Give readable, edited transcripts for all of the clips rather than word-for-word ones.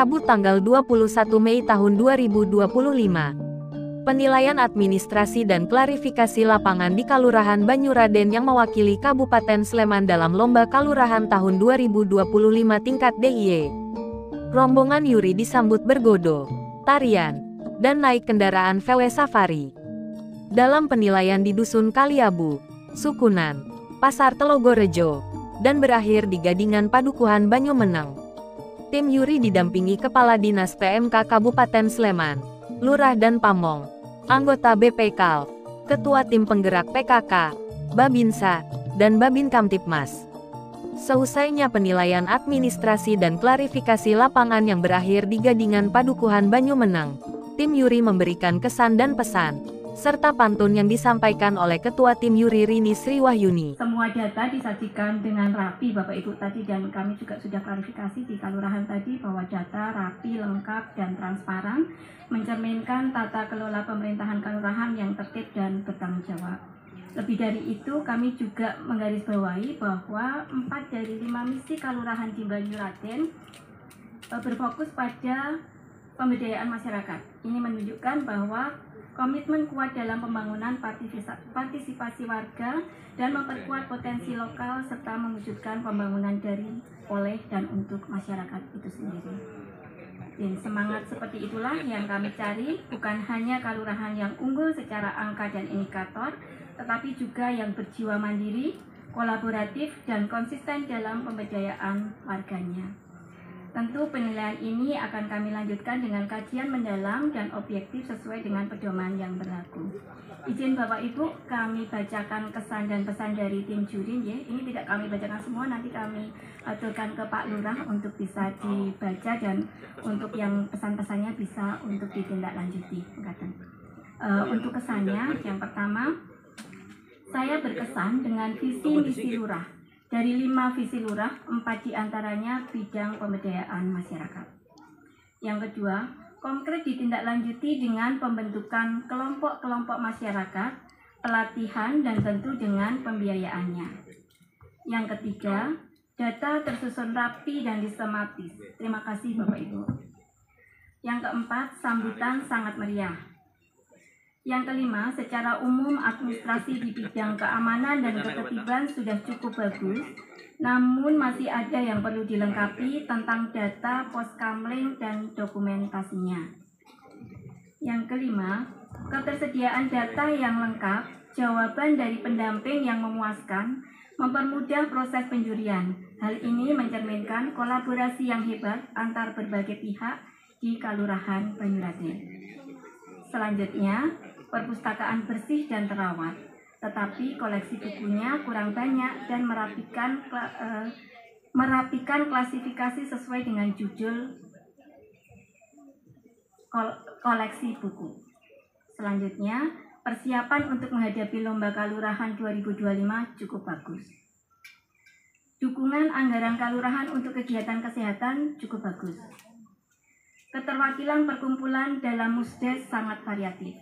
Rabu tanggal 21 Mei tahun 2025. Penilaian administrasi dan klarifikasi lapangan di Kalurahan Banyuraden yang mewakili Kabupaten Sleman dalam Lomba Kalurahan tahun 2025 tingkat DIY. Rombongan Yuri disambut bergodo, tarian, dan naik kendaraan VW Safari. Dalam penilaian di Dusun Kaliabu, Sukunan, Pasar Telogorejo, dan berakhir di Gadingan Padukuhan Banyumeneng. Tim Yuri didampingi Kepala Dinas PMK Kabupaten Sleman, Lurah dan Pamong, anggota BPKAL, Ketua Tim Penggerak PKK, Babinsa, dan Babin Kamtipmas. Seusainya penilaian administrasi dan klarifikasi lapangan yang berakhir di Gadingan Padukuhan Banyumeneng, tim Yuri memberikan kesan dan pesan, serta pantun yang disampaikan oleh Ketua Tim Yuri Rini Sriwahyuni. Semua data disajikan dengan rapi Bapak Ibu tadi, dan kami juga sudah klarifikasi di Kalurahan tadi bahwa data rapi, lengkap, dan transparan, mencerminkan tata kelola pemerintahan Kalurahan yang tertib dan bertanggung jawab. Lebih dari itu, kami juga menggarisbawahi bahwa 4 dari 5 misi Kalurahan di Banyuraden berfokus pada pemberdayaan masyarakat. Ini menunjukkan bahwa komitmen kuat dalam pembangunan partisipasi warga dan memperkuat potensi lokal serta mewujudkan pembangunan dari, oleh, dan untuk masyarakat itu sendiri. Dan semangat seperti itulah yang kami cari, bukan hanya Kalurahan yang unggul secara angka dan indikator, tetapi juga yang berjiwa mandiri, kolaboratif, dan konsisten dalam pemberdayaan warganya. Tentu penilaian ini akan kami lanjutkan dengan kajian mendalam dan objektif sesuai dengan pedoman yang berlaku. Izin Bapak Ibu, kami bacakan kesan dan pesan dari tim juri. Ya. Ini tidak kami bacakan semua, nanti kami aturkan ke Pak Lurah untuk bisa dibaca dan untuk yang pesan-pesannya bisa untuk ditindaklanjuti. Untuk kesannya, yang pertama, saya berkesan dengan visi misi lurah. Dari 5 visi lurah, 4 diantaranya bidang pemberdayaan masyarakat. Yang kedua, konkret ditindaklanjuti dengan pembentukan kelompok-kelompok masyarakat, pelatihan, dan tentu dengan pembiayaannya. Yang ketiga, data tersusun rapi dan sistematis. Terima kasih Bapak Ibu. Yang keempat, sambutan sangat meriah. Yang kelima, secara umum administrasi di bidang keamanan dan ketertiban sudah cukup bagus, namun masih ada yang perlu dilengkapi tentang data, poskamling, dan dokumentasinya. Yang kelima, ketersediaan data yang lengkap, jawaban dari pendamping yang memuaskan, mempermudah proses penjurian. Hal ini mencerminkan kolaborasi yang hebat antar berbagai pihak di Kalurahan Banyuraden. Selanjutnya, perpustakaan bersih dan terawat, tetapi koleksi bukunya kurang banyak dan merapikan klasifikasi sesuai dengan judul koleksi buku. Selanjutnya, persiapan untuk menghadapi Lomba Kalurahan 2025 cukup bagus. Dukungan anggaran Kalurahan untuk kegiatan kesehatan cukup bagus. Keterwakilan perkumpulan dalam Musdes sangat variatif.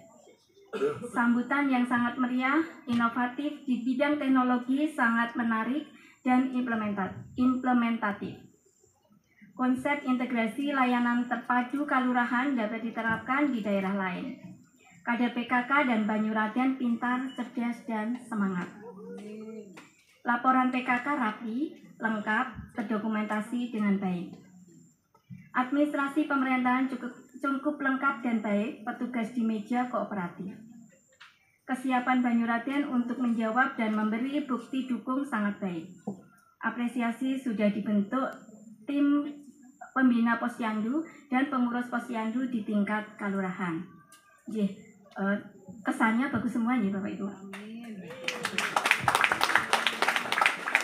Sambutan yang sangat meriah, inovatif di bidang teknologi sangat menarik dan implementatif. Konsep integrasi layanan terpadu Kalurahan dapat diterapkan di daerah lain. Kader PKK dan Banyuraden pintar, cerdas, dan semangat. Laporan PKK rapi, lengkap, terdokumentasi dengan baik. Administrasi pemerintahan cukup lengkap dan baik, petugas di meja kooperatif. Kesiapan Banyuraden untuk menjawab dan memberi bukti dukung sangat baik. Apresiasi sudah dibentuk tim pembina posyandu dan pengurus posyandu di tingkat Kalurahan. Kesannya bagus semua ya Bapak Ibu.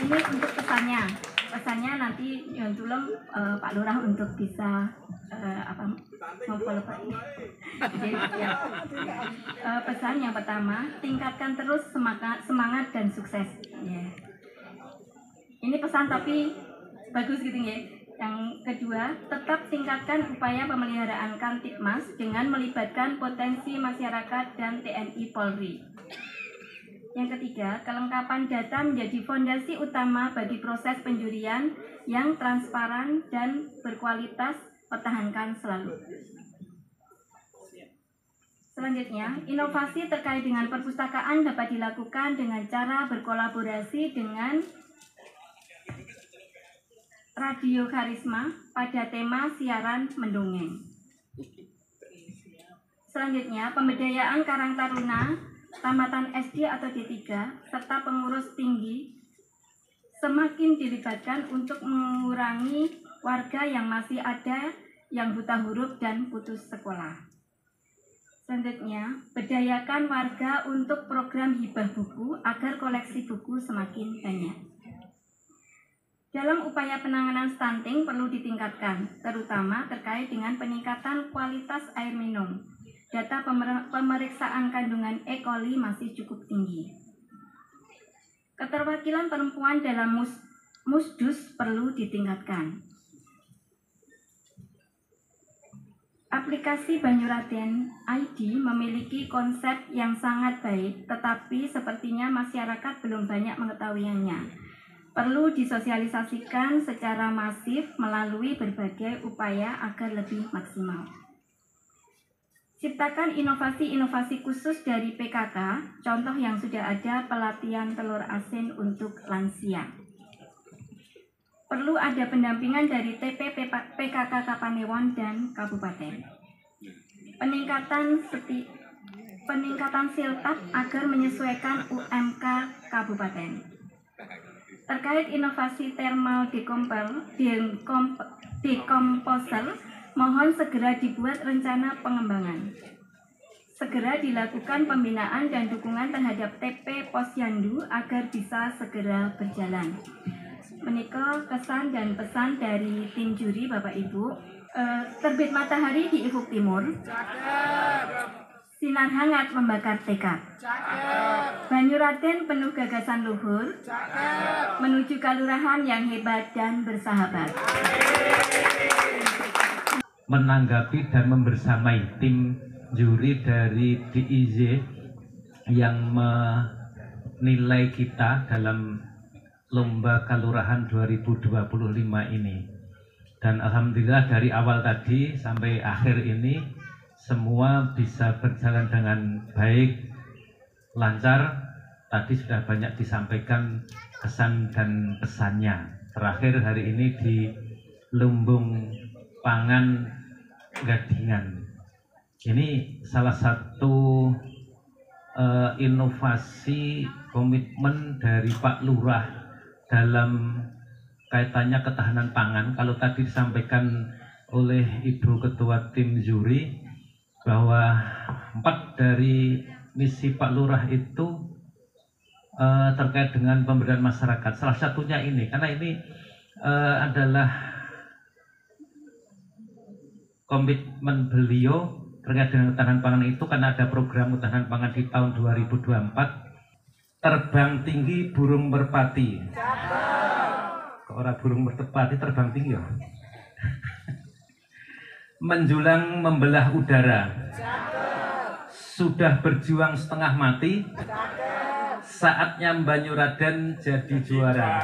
Ini untuk kesannya. Pesannya nanti yang tolong Pak Lurah untuk bisa memfollow ini. Pesan yang pertama, tingkatkan terus semangat dan sukses. Yeah. Ini pesan tapi bagus gitu ya. Yang kedua, tetap tingkatkan upaya pemeliharaan Kamtipmas dengan melibatkan potensi masyarakat dan TNI Polri. Yang ketiga, kelengkapan data menjadi fondasi utama bagi proses penjurian yang transparan dan berkualitas pertahankan selalu. Selanjutnya, inovasi terkait dengan perpustakaan dapat dilakukan dengan cara berkolaborasi dengan Radio Karisma pada tema siaran mendongeng. Selanjutnya, pemberdayaan Karang Taruna, tamatan SD atau D3, serta pengurus tinggi semakin dilibatkan untuk mengurangi warga yang masih ada yang buta huruf dan putus sekolah. Selanjutnya, berdayakan warga untuk program hibah buku agar koleksi buku semakin banyak. Dalam upaya penanganan stunting perlu ditingkatkan, terutama terkait dengan peningkatan kualitas air minum. Data pemeriksaan kandungan E. coli masih cukup tinggi. Keterwakilan perempuan dalam musdus perlu ditingkatkan. Aplikasi Banyuraden ID memiliki konsep yang sangat baik, tetapi sepertinya masyarakat belum banyak mengetahuinya. Perlu disosialisasikan secara masif melalui berbagai upaya agar lebih maksimal. Ciptakan inovasi-inovasi khusus dari PKK, contoh yang sudah ada pelatihan telur asin untuk lansia. Perlu ada pendampingan dari TP PKK Kapanewon dan Kabupaten. Peningkatan siltap agar menyesuaikan UMK Kabupaten. Terkait inovasi thermal decomposer, mohon segera dibuat rencana pengembangan. Segera dilakukan pembinaan dan dukungan terhadap TP Posyandu agar bisa segera berjalan. Menika kesan dan pesan dari tim juri Bapak Ibu. Terbit matahari di ufuk timur. Sinar hangat membakar tekad. Banyuraden penuh gagasan luhur. Menuju kalurahan yang hebat dan bersahabat. Menanggapi dan membersamai tim juri dari DIZ yang menilai kita dalam Lomba Kalurahan 2025 ini. Dan alhamdulillah dari awal tadi sampai akhir ini semua bisa berjalan dengan baik, lancar. Tadi sudah banyak disampaikan kesan dan pesannya. Terakhir hari ini di Lumbung Pangan Gadingan. Ini salah satu inovasi komitmen dari Pak Lurah dalam kaitannya ketahanan pangan. Kalau tadi disampaikan oleh Ibu Ketua Tim Juri bahwa 4 dari misi Pak Lurah itu terkait dengan pemberdayaan masyarakat. Salah satunya ini, karena ini adalah komitmen beliau terkait dengan ketahanan pangan itu, karena ada program ketahanan pangan di tahun 2024. Terbang tinggi burung merpati. Orang burung merpati terbang tinggi ya. Menjulang membelah udara. Sudah berjuang setengah mati. Saatnya Banyuraden jadi juara.